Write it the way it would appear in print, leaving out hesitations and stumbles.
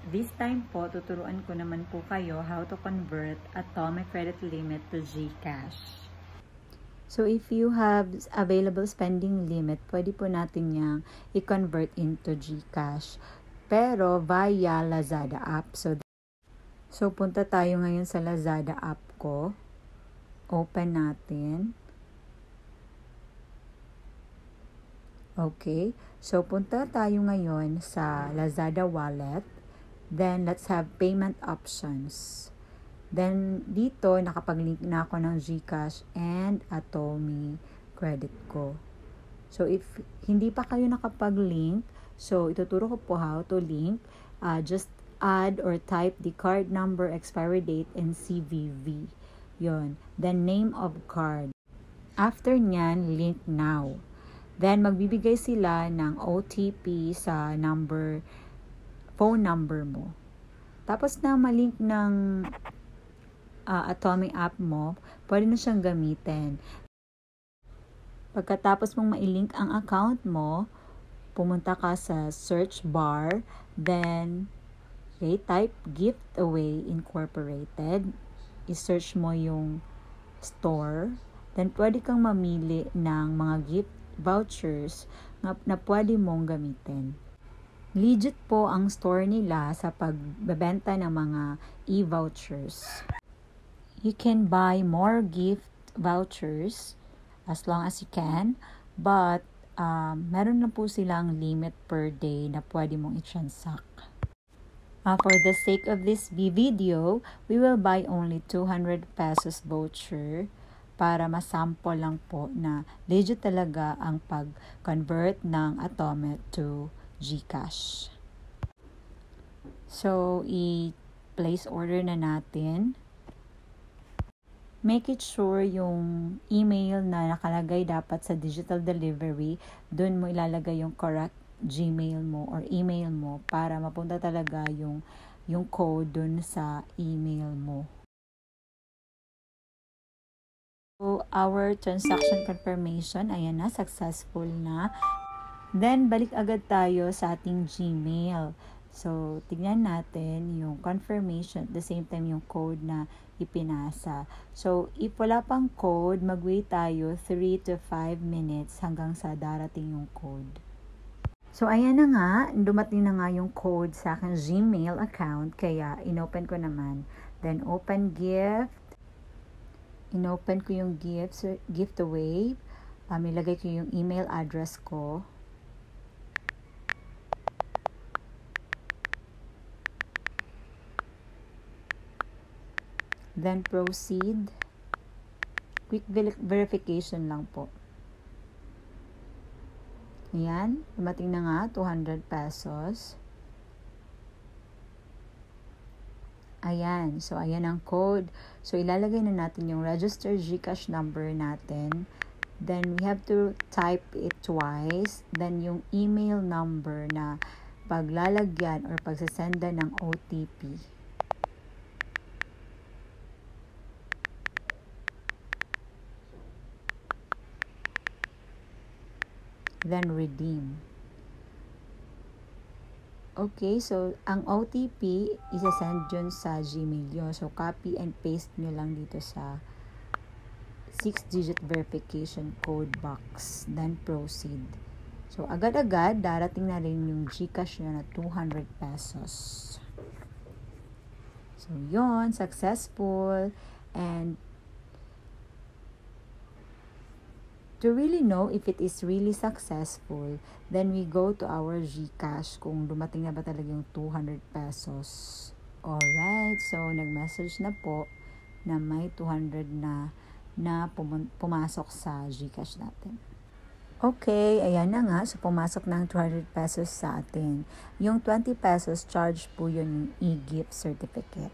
This time po, tuturuan ko naman po kayo how to convert Atomic Credit Limit to GCash. So, if you have available spending limit, pwede po natin yang i-convert into GCash. Pero, via Lazada app. So, punta tayo ngayon sa Lazada app ko. Open natin. Okay. So, punta tayo ngayon sa Lazada wallet. Then, let's have payment options. Then, dito, nakapag-link na ako ng GCash and Atomy credit ko. So, if hindi pa kayo nakapag-link, so, ituturo ko po how to link. Just add or type the card number, expiry date, and CVV. Yon. Then, name of card. After nyan, link now. Then, magbibigay sila ng OTP sa phone number mo. Tapos na malink ng Atomy app mo, pwede na siyang gamitin. Pagkatapos mong mailink ang account mo, pumunta ka sa search bar, then type Giftaway Incorporated. I-search mo yung store. Then pwede kang mamili ng mga gift vouchers na pwede mong gamitin. Legit po ang store nila sa pagbebenta ng mga e-vouchers. You can buy more gift vouchers as long as you can, but meron na po silang limit per day na pwede mong i-transact. For the sake of this video, we will buy only 200 pesos voucher para masample lang po na legit talaga ang pag-convert ng Atomy to GCash. So, i-place order na natin. Make it sure yung email na nakalagay dapat sa digital delivery, dun mo ilalagay yung correct Gmail mo or email mo para mapunta talaga yung code dun sa email mo. So, our transaction confirmation, ayan na, successful na. Then, balik agad tayo sa ating Gmail. So, tignan natin yung confirmation at the same time yung code na ipinasa. So, if wala pang code, mag-wait tayo 3 to 5 minutes hanggang sa darating yung code. So, ayan na nga, dumating na nga yung code sa aking Gmail account, kaya inopen ko naman. Then, open gift. Inopen ko yung giftaway. Ilagay ko yung email address ko. Then, proceed. Quick verification lang po. Ayan. Dumating na nga, 200 pesos. Ayan. So, ayan ang code. So, ilalagay na natin yung registered GCash number natin. Then, we have to type it twice. Then, yung email number na paglalagyan or pagsasenda ng OTP. Then, redeem. Okay, so, ang OTP, isa-send yun sa Gmail yun. So, copy and paste nyo lang dito sa 6-digit verification code box. Then, proceed. So, agad-agad, darating na rin yung GCash nyo na 200 pesos. So, yun, successful. And, to really know if it is really successful, then we go to our GCash kung dumating na ba talaga yung 200 pesos. Alright, so nag-message na po na may 200 na pumasok sa GCash natin. Okay, ayan na nga. So, pumasok ng 200 pesos sa atin. Yung 20 pesos, charge po yun yung e-gift certificate.